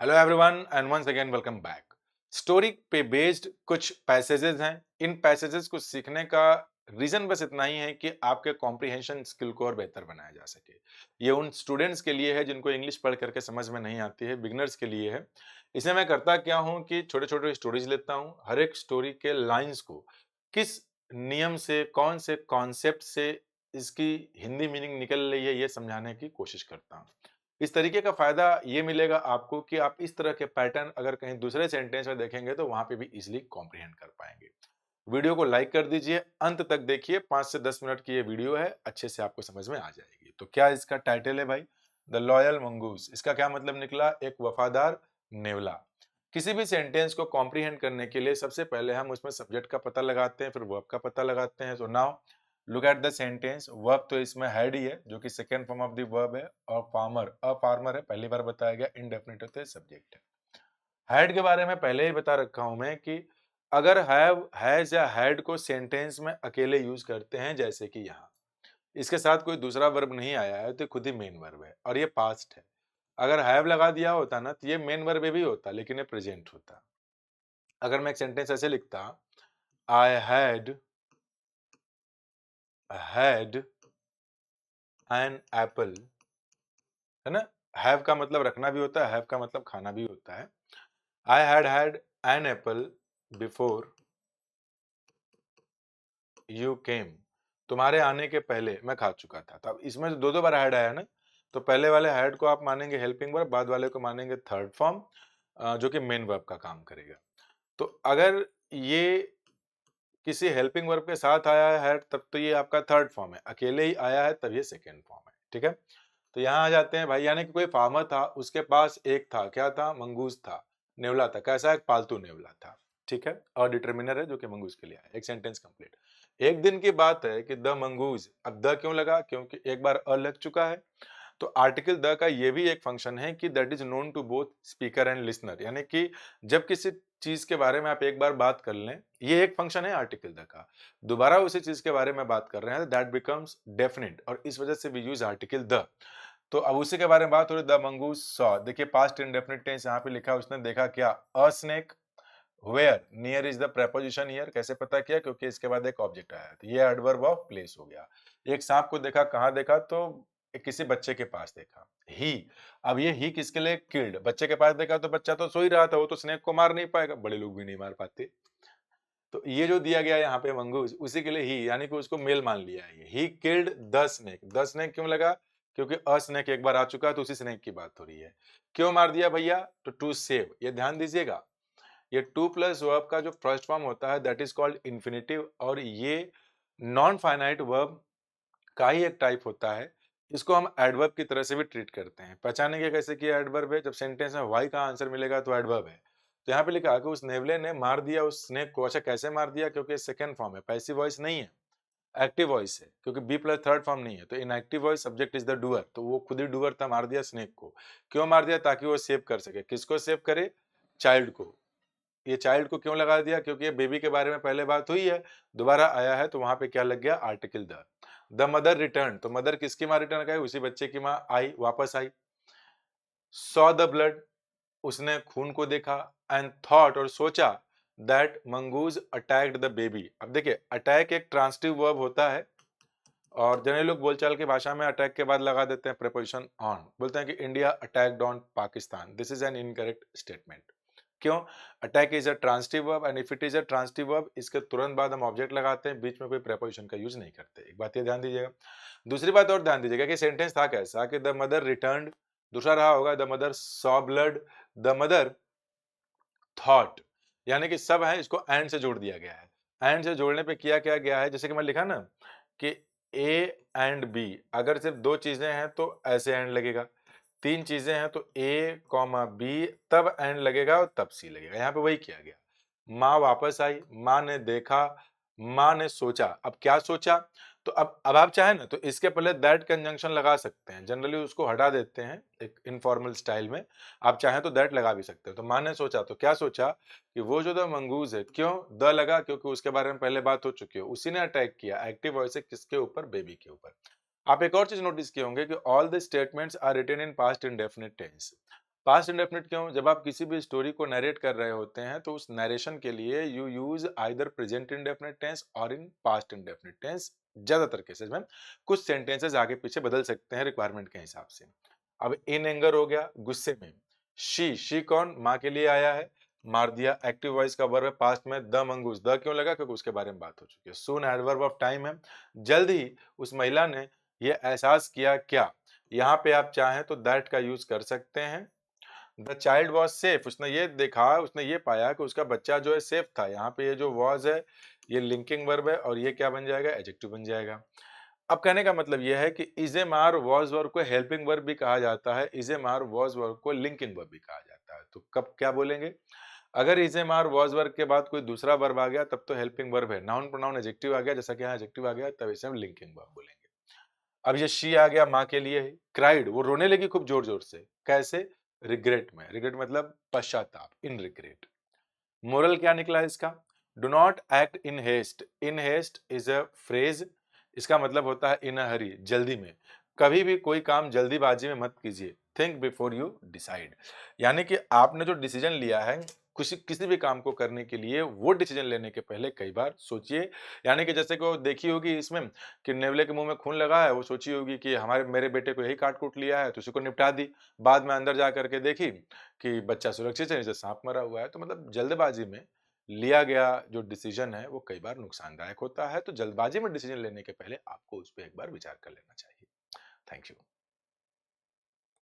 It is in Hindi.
Hello everyone and once again welcome back. Story पे बेस्ड कुछ पैसेजेस हैं। इन पैसेजेस को सीखने का रीजन बस इतना ही है कि आपके कॉम्प्रिहेंशन स्किल को और बेहतर बनाया जा सके। ये उन स्टूडेंट्स के लिए है जिनको इंग्लिश पढ़ करके समझ में नहीं आती है, बिगनर्स के लिए है। इसमें मैं करता क्या हूँ कि छोटे छोटे स्टोरीज लेता हूँ, हर एक स्टोरी के लाइन्स को किस नियम से, कौन से कॉन्सेप्ट से इसकी हिंदी मीनिंग निकल रही है, ये समझाने की कोशिश करता हूँ। इस तरीके का फ़ायदा ये मिलेगा आपको कि आप इस तरह के पैटर्न अगर कहीं दूसरे सेंटेंस में देखेंगे तो वहाँ पे भी ईज़िली कॉम्प्रिहेंड कर पाएँगे। वीडियो को लाइक कर दीजिए, अंत तक देखिए, 5 से 10 मिनट की ये वीडियो है, अच्छे से आपको समझ में आ जाएगी। तो क्या इसका टाइटल है भाई? The loyal mongoose. इसका क्या मतलब निकला? एक वफ़ादार नेवला। किसी भी सेंटेंस को कॉम्प्रिहेंड करने के लिए सबसे पहले हम उसमें सब्जेक्ट का पता लगाते हैं, फिर वर्ब का पता लगाते हैं। So now look at the sentence. Verb तो इसमें हैड ही है, जो कि second form of the verb है, और फार्मर, अ फार्मर है, पहली बार बताया गया, इंडेफिनिट होते सब्जेक्ट है। हैड के बारे में पहले ही बता रखा हूं मैं कि अगर हैव, हैज या हैड को सेंटेंस में अकेले यूज करते हैं, जैसे कि यहाँ इसके साथ कोई दूसरा वर्ब नहीं आया है तो खुद ही मेन वर्ब है और ये पास्ट है। अगर हैव लगा दिया होता ना तो ये मेन वर्ब भी होता, लेकिन ये प्रेजेंट होता। अगर मैं एक सेंटेंस ऐसे लिखता, आई हैड एन एप्पल, है ना। हैव का मतलब रखना भी होता है, हैव का मतलब खाना भी होता है। I had an apple before you came. तुम्हारे आने के पहले मैं खा चुका था। तब इसमें दो दो बार हैड आया ना, तो पहले वाले हैड को आप मानेंगे हेल्पिंग वर्ब, बाद वाले को मानेंगे थर्ड फॉर्म, जो कि मेन वर्ब का काम करेगा। तो अगर ये किसी हेल्पिंग वर्ब के साथ आया है तब तो ये आपका थर्ड फॉर्म है, अकेले ही आया है तब ये सेकेंड फॉर्म है। ठीक है, तो यहाँ आ जाते हैं भाई। यानी कि कोई फार्मर था, उसके पास एक था, क्या था? मंगूस था, नेवला था। कैसा? एक पालतू नेवला था। ठीक है, और डिटर्मिनर है जो कि मंगूस के लिए आया। एक सेंटेंस कंप्लीट। एक दिन की बात है कि द मंगूज, अब द क्यों लगा? क्योंकि एक बार अ लग चुका है। तो आर्टिकल द का ये भी एक फंक्शन है कि that is known to both speaker and listener. यानी कि जब किसी चीज के बारे में आप एक बार बात कर लें, ये एक फंक्शन है आर्टिकल द का, दोबारा उसी चीज के बारे में बात कर रहे हैं, दैट बिकम्स डेफिनेट, और इस वजह से वी यूज आर्टिकल द। तो अब उसी के बारे में बात हो रही, द मंगूस सॉ। देखिए पास्ट इंडेफिनिट टेंस यहाँ पे लिखा है, उसने देखा क्या? A snake. Where? Near is the preposition here. कैसे पता किया? क्योंकि इसके बाद एक ऑब्जेक्ट आया, तो ये एडवर्ब ऑफ प्लेस हो गया। एक सांप को देखा, कहाँ देखा? तो किसी बच्चे के पास देखा, ही। अब ये ही किसके लिए? किल्ड। बच्चे के पास देखा तो बच्चा तो सो ही रहा था, वो तो स्नेक को मार नहीं पाएगा, बड़े लोग भी नहीं मार पाते। तो ये जो दिया गया यहाँ पे मंगूज, उसी के लिए ही, यानी कि उसको मेल मान लिया है। He killed the snake. The snake क्यों लगा? क्योंकि अ स्नेक एक बार आ चुका है, तो उसी स्नेक की बात हो रही है। क्यों मार दिया भैया? तो टू सेव। ये ध्यान दीजिएगा, ये टू प्लस वर्ब का जो फर्स्ट फॉर्म होता है दैट इज कॉल्ड इन्फिनेटिव, और ये नॉन फाइनाइट वर्ब का ही एक टाइप होता है। इसको हम एडवर्ब की तरह से भी ट्रीट करते हैं। पहचानेंगे कैसे कि एडवर्ब है? जब सेंटेंस में वाई का आंसर मिलेगा तो एडवर्ब है। तो यहाँ पे लिखा कि उस नेवले ने मार दिया उस स्नेक को। अच्छा, कैसे मार दिया? क्योंकि सेकंड फॉर्म है, पैसिव वॉइस नहीं है, एक्टिव वॉइस है, क्योंकि बी प्लस थर्ड फॉर्म नहीं है। तो इन active voice subject is the doer, तो वो खुद ही डूअर था, मार दिया स्नेक को। क्यों मार दिया? ताकि वो सेव कर सके। किसको सेव करे? चाइल्ड को। ये चाइल्ड को क्यों लगा दिया? क्योंकि ये बेबी के बारे में पहले बात हुई है, दोबारा आया है, तो वहां पे क्या लग गया? Article the. The mother return, तो मदर किसकी माँ रिटर्न गई? उसी बच्चे की माँ आई, वापस आई। सॉ द ब्लड, उसने खून को देखा। एंड थॉट, और सोचा, that mongoose attacked the baby. अब देखिए, अटैक एक ट्रांसिटिव वर्ब होता है, और जनरली लोग बोलचाल की भाषा में अटैक के बाद लगा देते हैं प्रीपोजिशन ऑन, बोलते हैं कि India attacked on Pakistan. This is an incorrect statement. क्यों? Attack is a transitive verb, and if it is a transitive verb, इसके तुरंत बाद हम ऑब्जेक्ट लगाते हैं, बीच में कोई प्रीपोजिशन का यूज नहीं करते। एक बात ये ध्यान दीजिएगा। दूसरी बात और ध्यान दीजिएगा कि सेंटेंस था कैसा कि द मदर रिटर्न्ड, दूसरा रहा होगा the mother saw blood, the mother thought. यानी कि सब है, इसको एंड से जोड़ दिया गया है। एंड से जोड़ने पे किया क्या गया है? जैसे कि मैं लिखा ना कि ए एंड बी, अगर सिर्फ दो चीजें हैं तो ऐसे एंड लगेगा, तीन चीजें हैं तो ए कॉमा बी, तब एंड लगेगा और तब सी लगेगा। यहाँ पे वही किया गया। माँ वापस आई, माँ ने देखा, माँ ने सोचा। अब क्या सोचा? तो अब आप चाहें ना तो इसके पहले दैट कंजंक्शन लगा सकते हैं, जनरली उसको हटा देते हैं एक इनफॉर्मल स्टाइल में। आप चाहें तो दैट लगा भी सकते हो। तो माँ ने सोचा, तो क्या सोचा कि वो जो द मंगूज है, क्यों द लगा? क्योंकि उसके बारे में पहले बात हो चुकी है, उसी ने अटैक किया। एक्टिव वॉइस है किसके ऊपर? बेबी के ऊपर। आप एक और चीज नोटिस किए होंगे कि all the statements are written in past indefinite tense. Past indefinite क्यों? जब आप किसी भी स्टोरी को नरेट कर रहे होते हैं तो उस नरेशन के लिए you use either present indefinite tense और इन पास्ट इंडेफिनिट टेंस। ज्यादातर केसेस में कुछ सेंटेंसेस आगे पीछे बदल सकते हैं रिक्वायरमेंट के हिसाब से। अब इन एंगर हो गया, गुस्से में। शी कौन? माँ के लिए आया है, मार दिया। एक्टिव वॉइस का वर्ब है पास्ट में, द मंगूस। द क्यों लगा? क्योंकि उसके बारे में बात हो चुकी है। सून एडवर्ब ऑफ टाइम है, जल्द ही उस महिला ने यह एहसास किया। क्या? यहाँ पे आप चाहें तो दैट का यूज कर सकते हैं। द चाइल्ड वॉज सेफ, उसने ये देखा, उसने ये पाया कि उसका बच्चा जो है सेफ था। यहाँ पे ये जो वॉज है ये लिंकिंग वर्ब है और ये क्या बन जाएगा? एडजेक्टिव बन जाएगा। अब कहने का मतलब यह है कि is am are was verb को हेल्पिंग वर्ब भी कहा जाता है, is am are was verb को लिंकिंग वर्ब भी कहा जाता है। तो कब क्या बोलेंगे? अगर is am are was verb के बाद कोई दूसरा वर्ब आ गया तब तो हेल्पिंग वर्ब है। नाउन प्रोनाउन एडजेक्टिव आ गया, जैसा कि यहाँ एडजेक्टिव आ गया, तब इसे हम लिंकिंग वर्ब बोलेंगे। अब ये शी आ गया, माँ के लिए। क्राइड, वो रोने लगी खूब जोर जोर से। कैसे? रिग्रेट में। रिग्रेट मतलब पश्चाताप, इन रिग्रेट। मोरल क्या निकला इसका? Do not act in haste. In haste is a phrase, इसका मतलब होता है इन अ हरी, जल्दी में। कभी भी कोई काम जल्दीबाजी में मत कीजिए। Think before you decide. यानी कि आपने जो डिसीजन लिया है किसी किसी भी काम को करने के लिए, वो डिसीजन लेने के पहले कई बार सोचिए। यानी कि जैसे कि वो देखी होगी इसमें कि नेवले के मुंह में खून लगा है, वो सोची होगी कि हमारे मेरे बेटे को यही काट कूट लिया है तो उसी को निपटा दी। बाद में अंदर जा करके देखी कि बच्चा सुरक्षित है, नीचे सांप मरा हुआ है। तो मतलब जल्दबाजी में लिया गया जो डिसीजन है वो कई बार नुकसानदायक होता है। तो जल्दबाजी में डिसीजन लेने के पहले आपको उस पे एक बार विचार कर लेना चाहिए। Thank you.